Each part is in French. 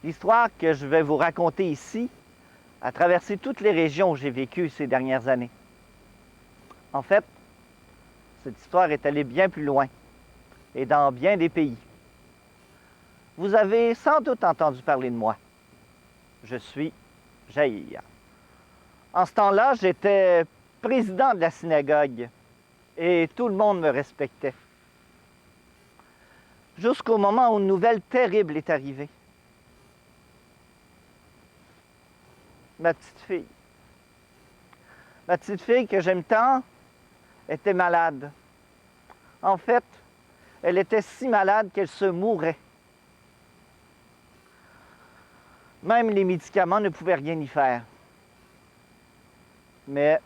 L'histoire que je vais vous raconter ici a traversé toutes les régions où j'ai vécu ces dernières années. En fait, cette histoire est allée bien plus loin et dans bien des pays. Vous avez sans doute entendu parler de moi. Je suis Jaïr. En ce temps-là, j'étais président de la synagogue et tout le monde me respectait. Jusqu'au moment où une nouvelle terrible est arrivée. Ma petite fille que j'aime tant était malade. En fait, elle était si malade qu'elle se mourait. Même les médicaments ne pouvaient rien y faire. Mais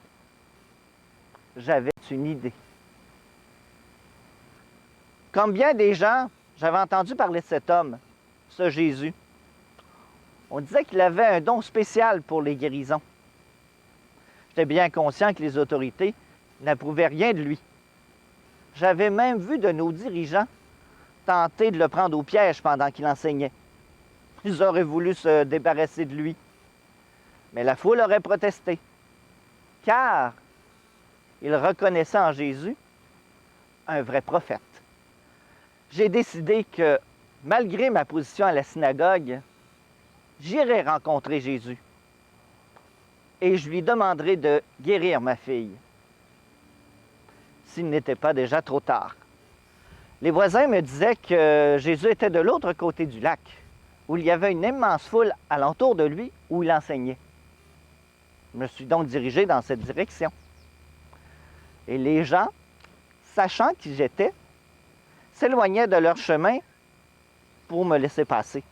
j'avais une idée. Comme bien des gens, j'avais entendu parler de cet homme, ce Jésus. On disait qu'il avait un don spécial pour les guérisons. J'étais bien conscient que les autorités n'approuvaient rien de lui. J'avais même vu de nos dirigeants tenter de le prendre au piège pendant qu'il enseignait. Ils auraient voulu se débarrasser de lui. Mais la foule aurait protesté, car ils reconnaissaient en Jésus un vrai prophète. J'ai décidé que, malgré ma position à la synagogue, j'irai rencontrer Jésus et je lui demanderai de guérir ma fille, s'il n'était pas déjà trop tard. Les voisins me disaient que Jésus était de l'autre côté du lac, où il y avait une immense foule alentour de lui où il enseignait. Je me suis donc dirigé dans cette direction. Et les gens, sachant qui j'étais, s'éloignaient de leur chemin pour me laisser passer.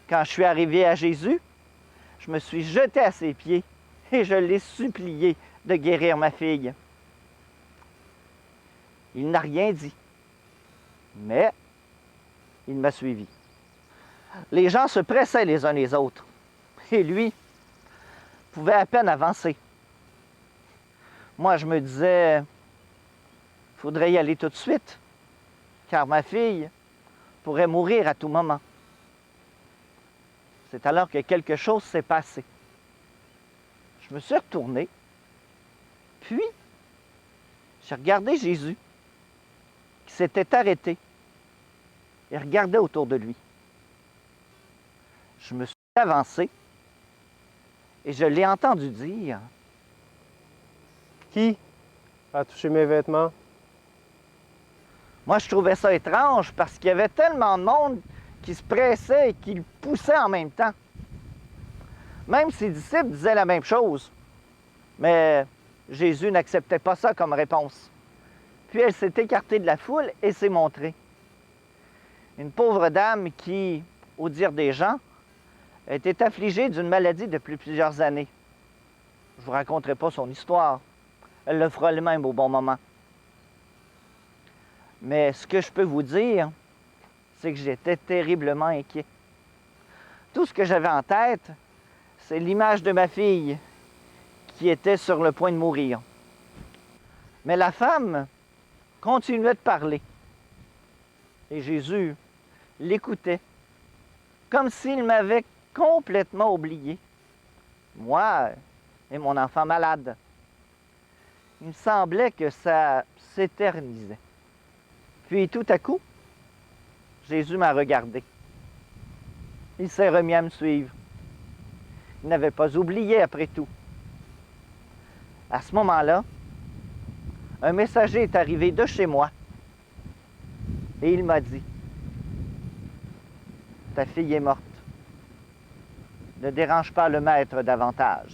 Quand je suis arrivé à Jésus, je me suis jeté à ses pieds et je l'ai supplié de guérir ma fille. Il n'a rien dit, mais il m'a suivi. Les gens se pressaient les uns les autres et lui pouvait à peine avancer. Moi, je me disais, il faudrait y aller tout de suite, car ma fille pourrait mourir à tout moment. C'est alors que quelque chose s'est passé. Je me suis retourné, puis j'ai regardé Jésus, qui s'était arrêté et regardait autour de lui. Je me suis avancé et je l'ai entendu dire: Qui a touché mes vêtements? Moi, je trouvais ça étrange parce qu'il y avait tellement de monde qui se pressait et qui le poussait en même temps. Même ses disciples disaient la même chose. Mais Jésus n'acceptait pas ça comme réponse. Puis elle s'est écartée de la foule et s'est montrée. Une pauvre dame qui, au dire des gens, était affligée d'une maladie depuis plusieurs années. Je ne vous raconterai pas son histoire. Elle le fera elle-même au bon moment. Mais ce que je peux vous dire, c'est que j'étais terriblement inquiet. Tout ce que j'avais en tête, c'est l'image de ma fille qui était sur le point de mourir. Mais la femme continuait de parler. Et Jésus l'écoutait, comme s'il m'avait complètement oublié. Moi et mon enfant malade. Il me semblait que ça s'éternisait. Puis tout à coup, Jésus m'a regardé. Il s'est remis à me suivre. Il n'avait pas oublié après tout. À ce moment-là, un messager est arrivé de chez moi et il m'a dit: ta fille est morte. Ne dérange pas le maître davantage.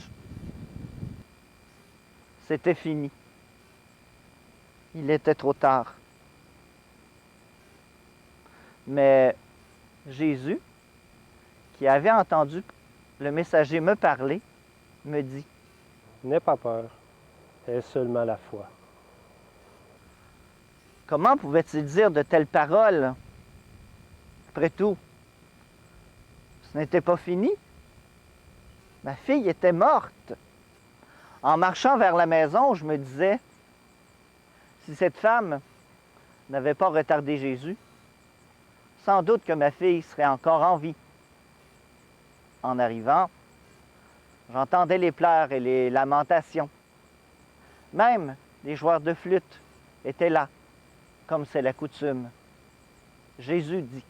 C'était fini. Il était trop tard. Mais Jésus, qui avait entendu le messager me parler, me dit: N'aie pas peur, aie seulement la foi. Comment pouvait-il dire de telles paroles? Après tout, ce n'était pas fini. Ma fille était morte. En marchant vers la maison, je me disais, si cette femme n'avait pas retardé Jésus, sans doute que ma fille serait encore en vie. En arrivant, j'entendais les pleurs et les lamentations. Même les joueurs de flûte étaient là, comme c'est la coutume. Jésus dit,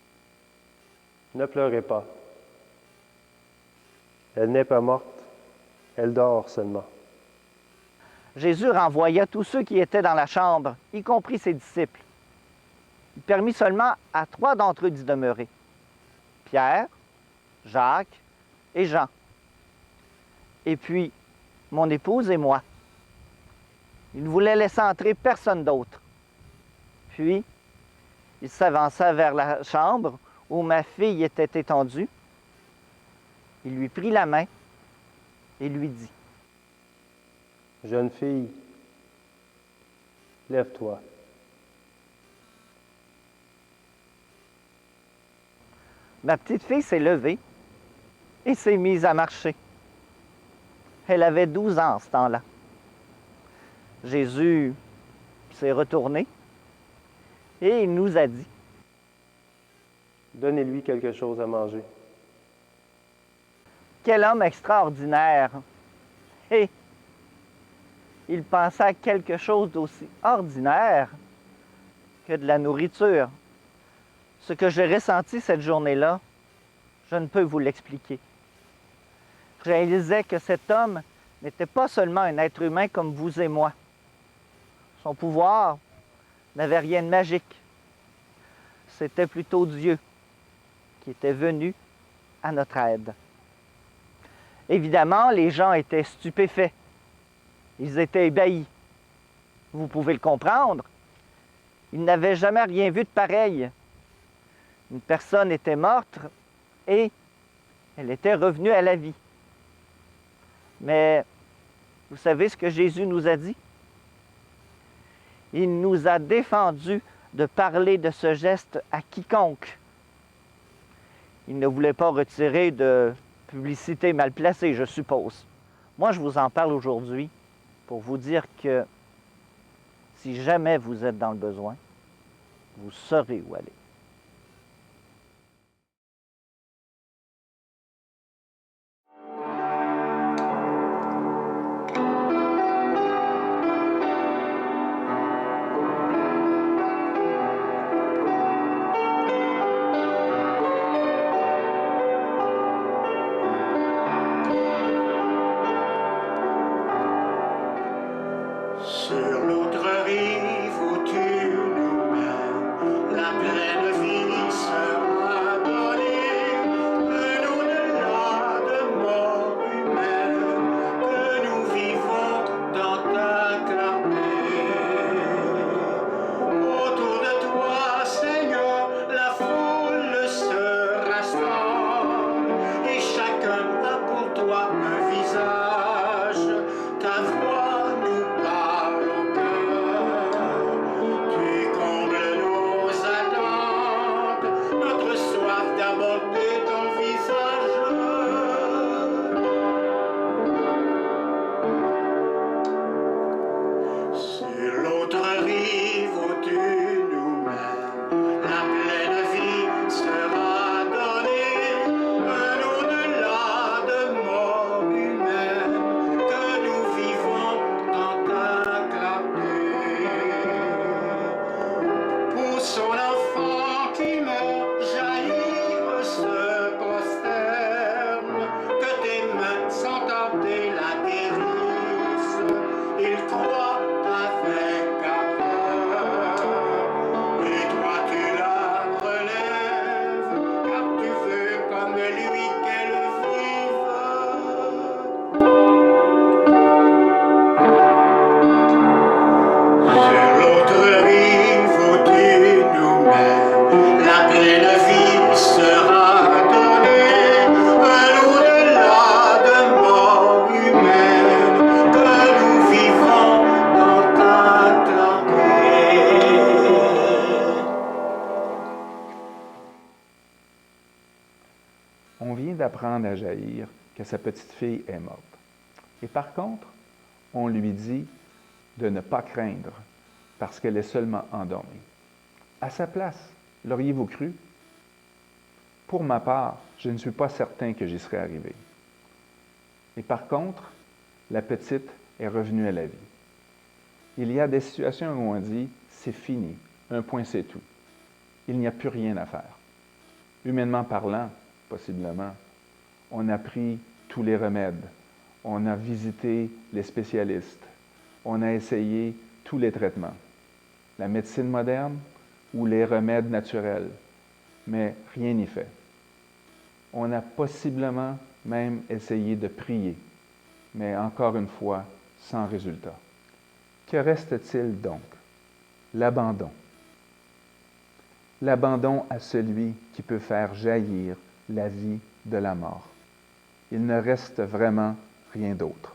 « Ne pleurez pas. Elle n'est pas morte, elle dort seulement. » Jésus renvoya tous ceux qui étaient dans la chambre, y compris ses disciples. Il permit seulement à 3 d'entre eux d'y demeurer, Pierre, Jacques et Jean. Et puis, mon épouse et moi. Il ne voulait laisser entrer personne d'autre. Puis, il s'avança vers la chambre où ma fille était étendue. Il lui prit la main et lui dit, « Jeune fille, lève-toi. » Ma petite fille s'est levée et s'est mise à marcher. Elle avait 12 ans en ce temps-là. Jésus s'est retourné et il nous a dit, « Donnez-lui quelque chose à manger. » Quel homme extraordinaire! Et il pensait à quelque chose d'aussi ordinaire que de la nourriture. Ce que j'ai ressenti cette journée-là, je ne peux vous l'expliquer. Je réalisais que cet homme n'était pas seulement un être humain comme vous et moi. Son pouvoir n'avait rien de magique. C'était plutôt Dieu qui était venu à notre aide. Évidemment, les gens étaient stupéfaits. Ils étaient ébahis. Vous pouvez le comprendre. Ils n'avaient jamais rien vu de pareil. Une personne était morte et elle était revenue à la vie. Mais vous savez ce que Jésus nous a dit? Il nous a défendu de parler de ce geste à quiconque. Il ne voulait pas retirer de publicité mal placée, je suppose. Moi, je vous en parle aujourd'hui pour vous dire que si jamais vous êtes dans le besoin, vous saurez où aller. Sur l'autre rive où tu nous mènes, la pleine vie sera donnée. Un au-delà de mort humaine, que nous vivons dans ta clarté. Autour de toi, Seigneur, la foule se rassemble, et chacun a pour toi un visage. Ta voix nous parle au cœur, tu combles nos attentes, notre soif d'aborder ton visage. Sur l'autre rive où tu nous mènes, la pleine vie sera donnée, un au-delà de mort humaine, que nous vivons dans ta clarté. Pour son enfant qui meurt, Jaïr se prosterne, que tes mains sans tenter la guérissent. Il croit avec ardeur, et toi tu la relèves, car tu veux comme lui qu'elle vive. Sur l'autre rive où tu nous mènes, la pleine vie sera donnée, un au-delà de mort humaine, que nous vivons dans ta clarté. On vient d'apprendre à Jaïr que sa petite fille est morte. Et par contre, on lui dit de ne pas craindre parce qu'elle est seulement endormie. À sa place, l'auriez-vous cru? Pour ma part, je ne suis pas certain que j'y serais arrivé. Et par contre, la petite est revenue à la vie. Il y a des situations où on dit « c'est fini, un point c'est tout ». Il n'y a plus rien à faire. Humainement parlant, possiblement, on a pris tous les remèdes, on a visité les spécialistes, on a essayé tous les traitements, la médecine moderne ou les remèdes naturels, mais rien n'y fait. On a possiblement même essayé de prier, mais encore une fois, sans résultat. Que reste-t-il donc? L'abandon. L'abandon à celui qui peut faire jaillir la vie de la mort. Il ne reste vraiment rien d'autre.